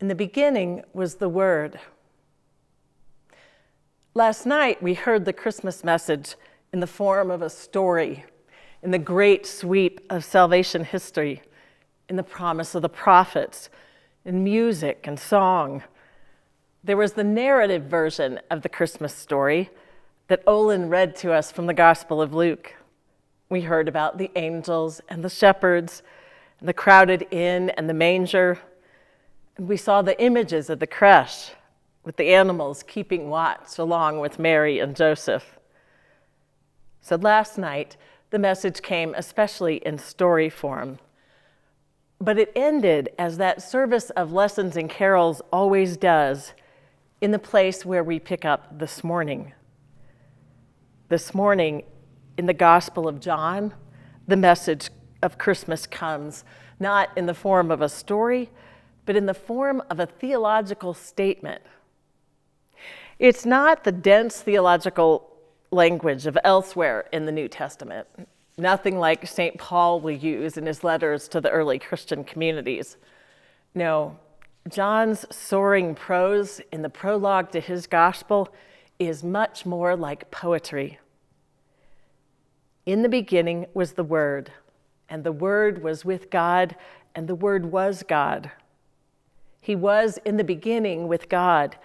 In the beginning was the Word. Last night, we heard the Christmas message in the form of a story, in the great sweep of salvation history, in the promise of the prophets, in music and song. There was the narrative version of the Christmas story that Olin read to us from the Gospel of Luke. We heard about the angels and the shepherds, and the crowded inn and the manger. And we saw the images of the creche with the animals keeping watch along with Mary and Joseph. So last night, the message came especially in story form. But it ended as that service of lessons and carols always does, in the place where we pick up this morning. This morning, in the Gospel of John, the message of Christmas comes, not in the form of a story, but in the form of a theological statement. It's not the dense theological language of elsewhere in the New Testament, nothing like St. Paul will use in his letters to the early Christian communities. No, John's soaring prose in the prologue to his gospel is much more like poetry. In the beginning was the Word, and the Word was with God, and the Word was God. He was in the beginning with God.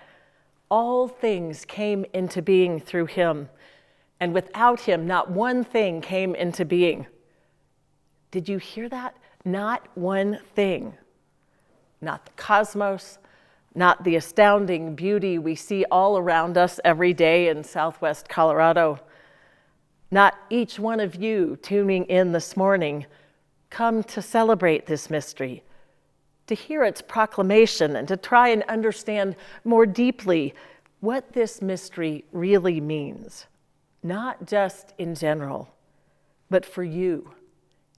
All things came into being through him, and without him, not one thing came into being. Did you hear that? Not one thing. Not the cosmos, not the astounding beauty we see all around us every day in Southwest Colorado. Not each one of you tuning in this morning come to celebrate this mystery, to hear its proclamation and to try and understand more deeply what this mystery really means, not just in general, but for you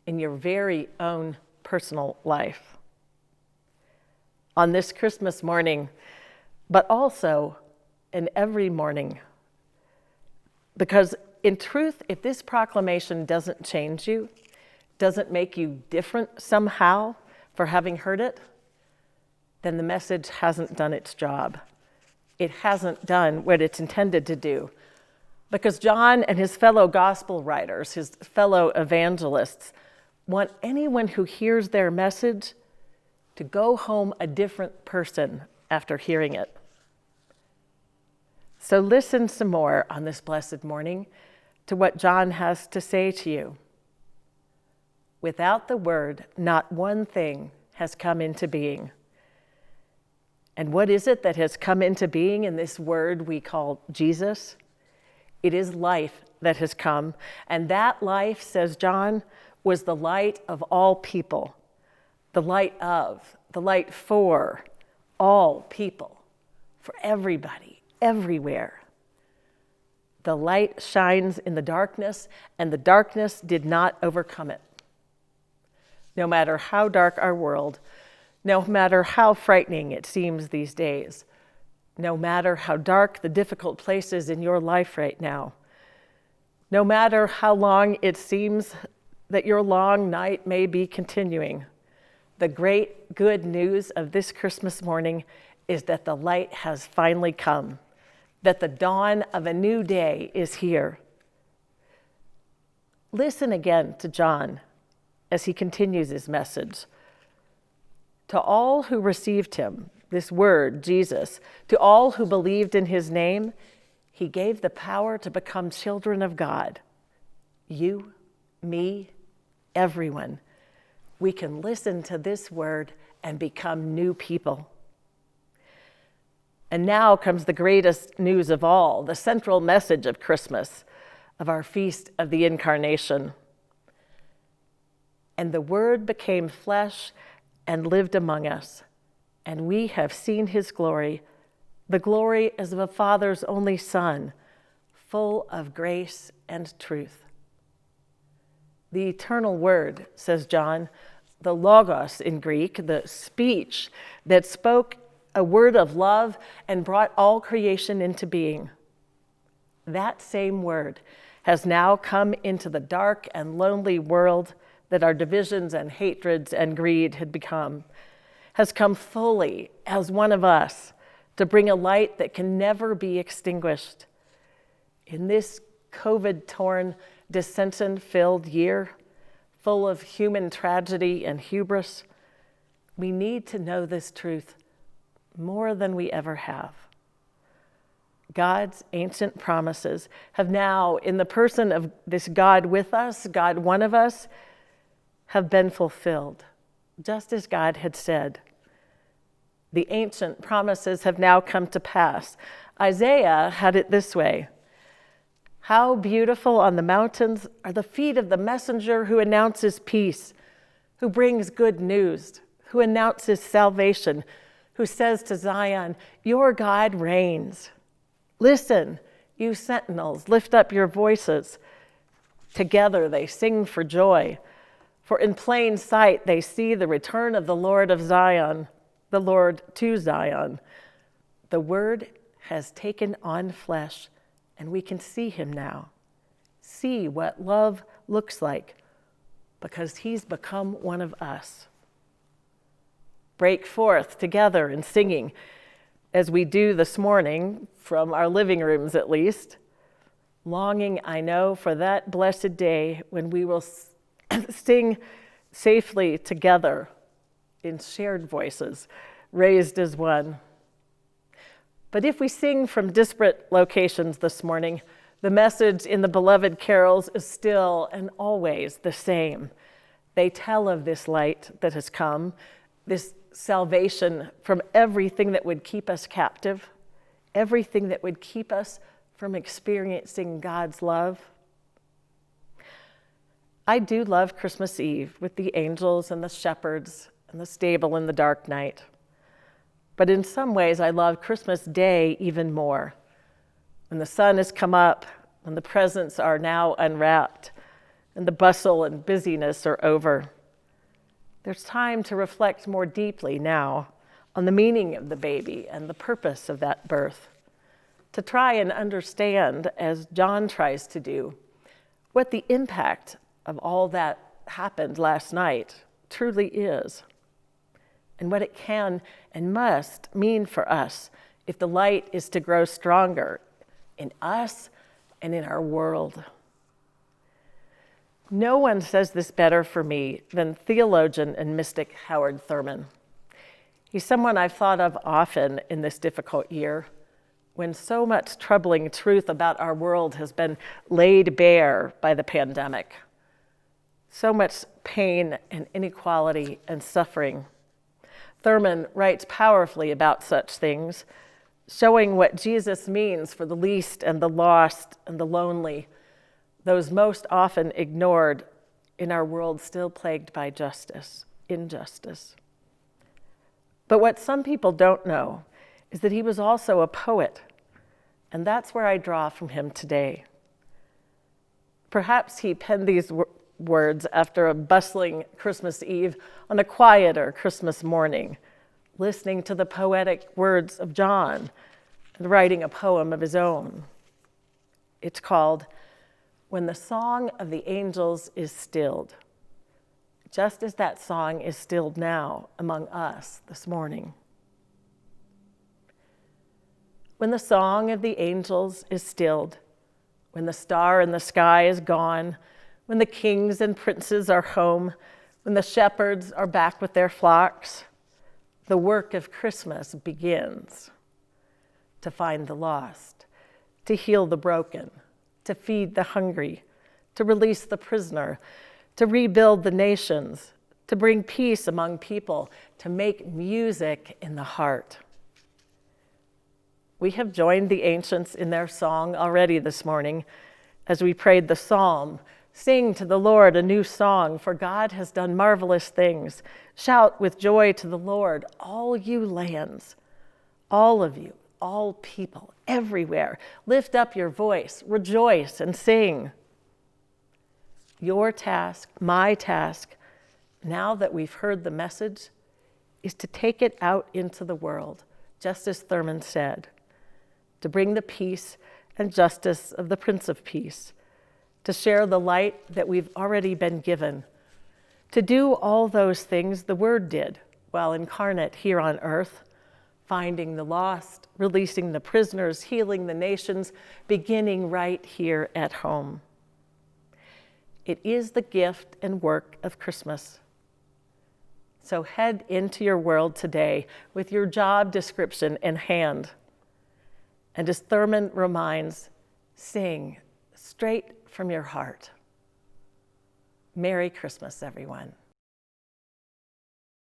in your very own personal life. On this Christmas morning, but also in every morning, because in truth, if this proclamation doesn't change you, doesn't make you different somehow for having heard it, then the message hasn't done its job. It hasn't done what it's intended to do. Because John and his fellow gospel writers, his fellow evangelists, want anyone who hears their message to go home a different person after hearing it. So listen some more on this blessed morning to what John has to say to you. Without the Word, not one thing has come into being. And what is it that has come into being in this Word we call Jesus? It is life that has come. And that life, says John, was the light of all people. The light of, the light for all people, for everybody, everywhere. The light shines in the darkness, and the darkness did not overcome it. No matter how dark our world, no matter how frightening it seems these days, no matter how dark the difficult places in your life right now, no matter how long it seems that your long night may be continuing, the great good news of this Christmas morning is that the light has finally come, that the dawn of a new day is here. Listen again to John as he continues his message. To all who received him, this word, Jesus, to all who believed in his name, he gave the power to become children of God. You, me, everyone. We can listen to this word and become new people. And now comes the greatest news of all, the central message of Christmas, of our feast of the Incarnation. And the Word became flesh and lived among us, and we have seen his glory, the glory as of a Father's only Son, full of grace and truth. The eternal Word, says John, the Logos in Greek, the speech that spoke a word of love and brought all creation into being. That same Word has now come into the dark and lonely world that our divisions and hatreds and greed had become, has come fully as one of us to bring a light that can never be extinguished. In this COVID-torn, dissension-filled year, full of human tragedy and hubris, we need to know this truth more than we ever have. God's ancient promises have now, in the person of this God with us, God one of us, have been fulfilled, just as God had said. The ancient promises have now come to pass. Isaiah had it this way: "How beautiful on the mountains are the feet of the messenger who announces peace, who brings good news, who announces salvation, who says to Zion, 'Your God reigns.' Listen, you sentinels, lift up your voices. Together they sing for joy, for in plain sight they see the return of the Lord of Zion, the Lord to Zion. The Word has taken on flesh, and we can see him now. See what love looks like, because he's become one of us." Break forth together in singing, as we do this morning, from our living rooms at least, longing, I know, for that blessed day when we will sing safely together in shared voices, raised as one. But if we sing from disparate locations this morning, the message in the beloved carols is still and always the same. They tell of this light that has come, this salvation from everything that would keep us captive, everything that would keep us from experiencing God's love. I do love Christmas Eve with the angels and the shepherds and the stable in the dark night. But in some ways, I love Christmas Day even more, when the sun has come up, when the presents are now unwrapped, and the bustle and busyness are over. There's time to reflect more deeply now on the meaning of the baby and the purpose of that birth, to try and understand, as John tries to do, what the impact of all that happened last night truly is, and what it can and must mean for us if the light is to grow stronger in us and in our world. No one says this better for me than theologian and mystic Howard Thurman. He's someone I've thought of often in this difficult year, when so much troubling truth about our world has been laid bare by the pandemic. So much pain and inequality and suffering. Thurman writes powerfully about such things, showing what Jesus means for the least and the lost and the lonely, those most often ignored in our world still plagued by injustice. But what some people don't know is that he was also a poet, and that's where I draw from him today. Perhaps he penned these words after a bustling Christmas Eve on a quieter Christmas morning, listening to the poetic words of John and writing a poem of his own. It's called "When the Song of the Angels is Stilled," just as that song is stilled now among us this morning. When the song of the angels is stilled, when the star in the sky is gone, when the kings and princes are home, when the shepherds are back with their flocks, the work of Christmas begins. To find the lost, to heal the broken, to feed the hungry, to release the prisoner, to rebuild the nations, to bring peace among people, to make music in the heart. We have joined the ancients in their song already this morning as we prayed the psalm, "Sing to the Lord a new song, for God has done marvelous things. Shout with joy to the Lord, all you lands, all of you, all people, everywhere. Lift up your voice, rejoice and sing." Your task, my task, now that we've heard the message, is to take it out into the world, just as Thurman said, to bring the peace and justice of the Prince of Peace, to share the light that we've already been given, to do all those things the Word did while incarnate here on earth, finding the lost, releasing the prisoners, healing the nations, beginning right here at home. It is the gift and work of Christmas. So head into your world today with your job description in hand. And as Thurman reminds, sing straight from your heart. Merry Christmas, everyone.